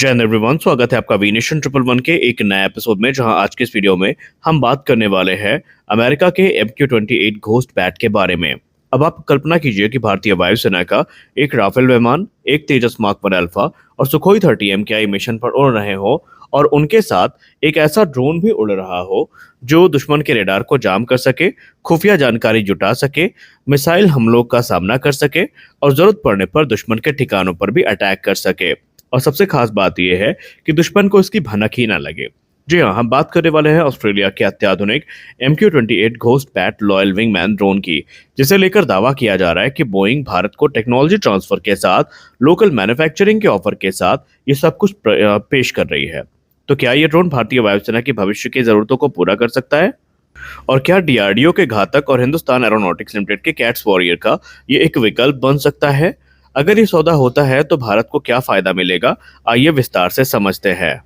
जय हिंद एवरीवन, स्वागत है आपका वी नेशन ट्रिपल वन के एक नए एपिसोड में। जहां आज के इस वीडियो में हम बात करने वाले हैं अमेरिका के MQ-28 घोस्ट बैट के बारे में। अब आप कल्पना कीजिए कि भारतीय वायुसेना का एक राफेल विमान, एक तेजस मार्क 1 अल्फा और सुखोई 30 MKI मिशन पर उड़ रहे हो और उनके साथ एक ऐसा ड्रोन भी उड़ रहा हो जो दुश्मन के रेडार को जाम कर सके, खुफिया जानकारी जुटा सके, मिसाइल हमलों का सामना कर सके और जरूरत पड़ने पर दुश्मन के ठिकानों पर भी अटैक कर सके। और सबसे खास बात यह है कि दुश्मन को इसकी भनक ही ना लगे। जी हाँ, हम बात करने वाले हैं ऑस्ट्रेलिया के अत्याधुनिक MQ-28 ghost bat loyal wingman drone की, जिसे लेकर दावा किया जा रहा है कि बोइंग भारत को टेक्नोलॉजी ट्रांसफर के साथ, लोकल मैन्युफैक्चरिंग के ऑफर के साथ ये सब कुछ पेश कर रही है। तो क्या ये ड्रोन भारतीय वायुसेना की भविष्य की जरूरतों को पूरा कर सकता है? और क्या DRDO के घातक और हिंदुस्तान एरोनॉटिक्स लिमिटेड के कैट्स वॉरियर का ये एक विकल्प बन सकता है? अगर ये सौदा होता है तो भारत को क्या फायदा मिलेगा, आइए विस्तार से समझते हैं।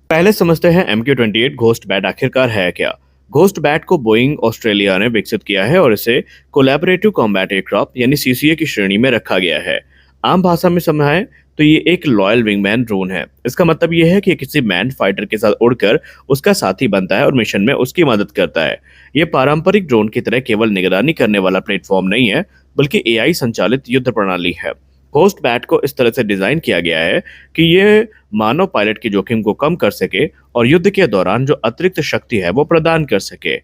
पहले समझते हैं MQ-28 घोस्ट बैट आखिरकार है क्या। घोस्ट बैट को बोइंग ऑस्ट्रेलिया ने विकसित किया है और इसे कोलैबोरेटिव कॉम्बैट एयरक्राफ्ट यानी CCA की श्रेणी में रखा गया है। आम भाषा में समझाएं तो ये एक लॉयल विंगमैन ड्रोन है। इसका मतलब ये है कि किसी मैन फाइटर के साथ उड़कर उसका साथी बनता है और मिशन में उसकी मदद करता है। ये पारंपरिक ड्रोन की तरह केवल निगरानी करने वाला प्लेटफॉर्म नहीं है, बल्कि AI संचालित युद्ध प्रणाली है। घोस्ट बैट को इस तरह से डिजाइन किया गया है कि ये मानव पायलट के जोखिम को कम कर सके और युद्ध के दौरान जो अतिरिक्त शक्ति है वो प्रदान कर सके।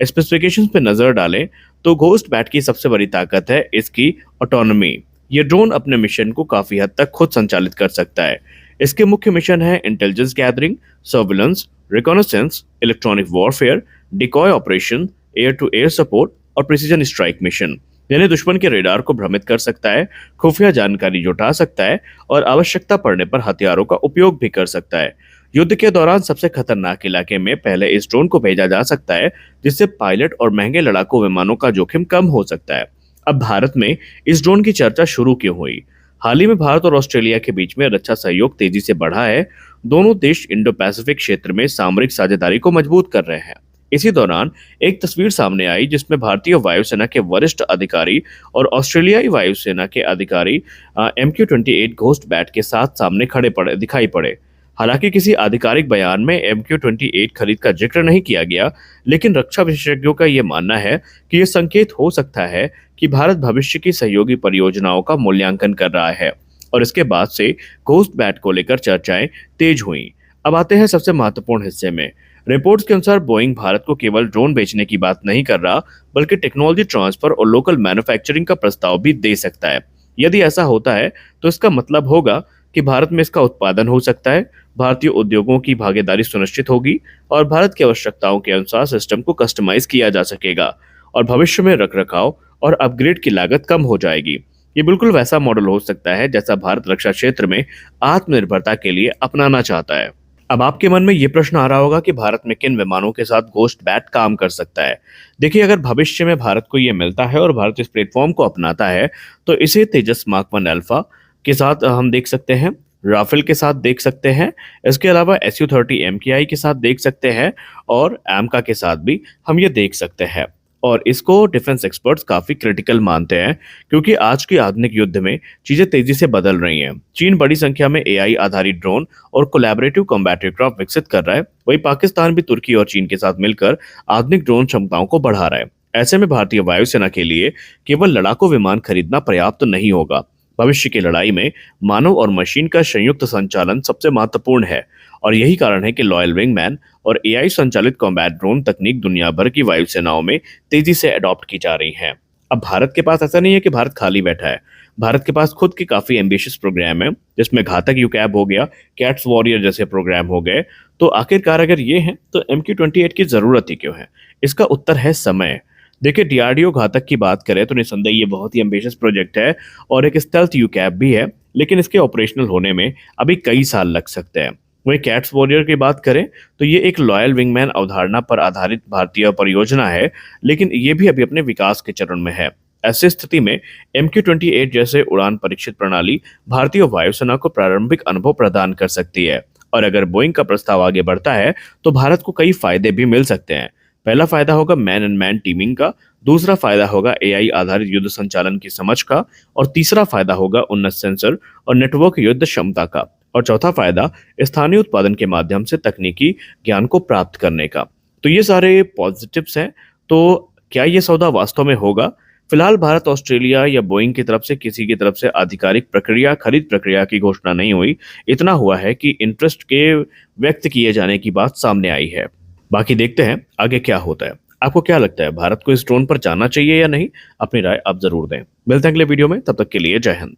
स्पेसिफिकेशंस पे नजर डालें तो घोस्ट बैट की सबसे बड़ी ताकत है इसकी ऑटोनॉमी। ये ड्रोन अपने मिशन को काफी हद तक खुद संचालित कर सकता है। इसके मुख्य मिशन है intelligence gathering, surveillance, reconnaissance, electronic warfare, decoy operation, air to air support और प्रिसीजन स्ट्राइक मिशन। यानी दुश्मन के रेडार को भ्रमित कर सकता है, खुफिया जानकारी जुटा सकता है और आवश्यकता पड़ने पर हथियारों का उपयोग भी कर सकता है। युद्ध के दौरान सबसे खतरनाक इलाके में पहले इस ड्रोन को भेजा जा सकता है, जिससे पायलट और महंगे लड़ाकू विमानों का जोखिम कम हो सकता है। अब भारत में इस ड्रोन की चर्चा शुरू क्यों हुई? हाल ही में भारत और ऑस्ट्रेलिया के बीच में रक्षा सहयोग तेजी से बढ़ा है। दोनों देश इंडो पैसिफिक क्षेत्र में सामरिक साझेदारी को मजबूत कर रहे हैं। इसी दौरान एक तस्वीर सामने आई जिसमें भारतीय वायुसेना के वरिष्ठ अधिकारी और ऑस्ट्रेलियाई वायुसेना के अधिकारी MQ-28 घोस्ट बैट के साथ सामने दिखाई पड़े। हालांकि किसी आधिकारिक बयान में MQ-28 खरीद का जिक्र नहीं किया गया, लेकिन रक्षा विशेषज्ञों का यह मानना है कि यह संकेत हो सकता है कि भारत भविष्य की सहयोगी परियोजनाओं का मूल्यांकन कर रहा है और इसके बाद से घोस्ट बैट को लेकर चर्चाएं तेज हुई। अब आते हैं सबसे महत्वपूर्ण हिस्से में। रिपोर्ट्स के अनुसार बोइंग भारत को केवल ड्रोन बेचने की बात नहीं कर रहा, बल्कि टेक्नोलॉजी ट्रांसफर और लोकल मैन्युफैक्चरिंग का प्रस्ताव भी दे सकता है। यदि ऐसा होता है तो इसका मतलब होगा कि भारत में इसका उत्पादन हो सकता है, भारतीय उद्योगों की भागीदारी सुनिश्चित होगी और भारत की आवश्यकताओं के अनुसार सिस्टम को कस्टमाइज किया जा सकेगा और भविष्य में रखरखाव और अपग्रेड की लागत कम हो जाएगी। ये बिल्कुल वैसा मॉडल हो सकता है जैसा भारत रक्षा क्षेत्र में आत्मनिर्भरता के लिए अपनाना चाहता है। अब आपके मन में ये प्रश्न आ रहा होगा कि भारत में किन विमानों के साथ घोस्ट बैट काम कर सकता है। देखिए, अगर भविष्य में भारत को ये मिलता है और भारत इस प्लेटफॉर्म को अपनाता है तो इसे तेजस मार्क 1 अल्फा के साथ हम देख सकते हैं, राफेल के साथ देख सकते हैं, इसके अलावा Su-30 MKI के साथ देख सकते हैं और AMCA के साथ भी हम ये देख सकते हैं। और इसको डिफेंस एक्सपर्ट्स काफी क्रिटिकल मानते हैं, क्योंकि आज के आधुनिक युद्ध में चीजें तेजी से बदल रही हैं। चीन बड़ी संख्या में AI आधारित ड्रोन और कोलैबोरेटिव कॉम्बैट एयरक्राफ्ट विकसित कर रहा है, वहीं पाकिस्तान भी तुर्की और चीन के साथ मिलकर आधुनिक ड्रोन क्षमताओं को बढ़ा रहा है। ऐसे में भारतीय वायुसेना के लिए केवल लड़ाकू विमान खरीदना पर्याप्त नहीं होगा। भविष्य की लड़ाई में मानव और मशीन का संयुक्त संचालन सबसे महत्वपूर्ण है और यही कारण है कि लॉयल विंगमैन और AI संचालित कॉम्बैट ड्रोन तकनीक दुनिया भर की वायुसेनाओं में तेजी से अडॉप्ट की जा रही है। अब भारत के पास ऐसा नहीं है कि भारत खाली बैठा है। भारत के पास खुद के काफी एम्बिशियस प्रोग्राम है, जिसमें घातक यूकैब हो गया, कैट्स वॉरियर जैसे प्रोग्राम हो गए। तो आखिरकार अगर ये है तो MQ-28 की जरूरत ही क्यों है? इसका उत्तर है समय। देखिए, DRDO घातक की बात करें तो निसंदेह ये बहुत ही एम्बिशियस प्रोजेक्ट है और एक स्टेल्थ यूकैब भी है, लेकिन इसके ऑपरेशनल होने में अभी कई साल लग सकते हैं। वहीं कैट्स वॉरियर की बात करें तो ये एक लॉयल विंगमैन अवधारणा पर आधारित भारतीय परियोजना है, लेकिन ये भी अभी अपने विकास के चरण में है। ऐसी स्थिति में MQ-28 जैसे उड़ान परीक्षित प्रणाली भारतीय वायुसेना को प्रारंभिक अनुभव प्रदान कर सकती है और अगर बोइंग का प्रस्ताव आगे बढ़ता है तो भारत को कई फायदे भी मिल सकते हैं। पहला फायदा होगा मैन एंड मैन टीमिंग का, दूसरा फायदा होगा AI आधारित युद्ध संचालन की समझ का और तीसरा फायदा होगा उन्नत सेंसर और नेटवर्क युद्ध क्षमता का। और चौथा फायदा स्थानीय उत्पादन के माध्यम से तकनीकी ज्ञान को प्राप्त करने का। तो ये सारे पॉजिटिव्स हैं। तो क्या ये सौदा वास्तव में होगा? फिलहाल भारत, ऑस्ट्रेलिया या बोइंग की तरफ से किसी की तरफ से आधिकारिक प्रक्रिया, खरीद प्रक्रिया की घोषणा नहीं हुई। इतना हुआ है कि इंटरेस्ट के व्यक्त किए जाने की बात सामने आई है। बाकी देखते हैं आगे क्या होता है। आपको क्या लगता है, भारत को इस ड्रोन पर जाना चाहिए या नहीं? अपनी राय आप जरूर दें। मिलते हैं अगले वीडियो में, तब तक के लिए जय हिंद।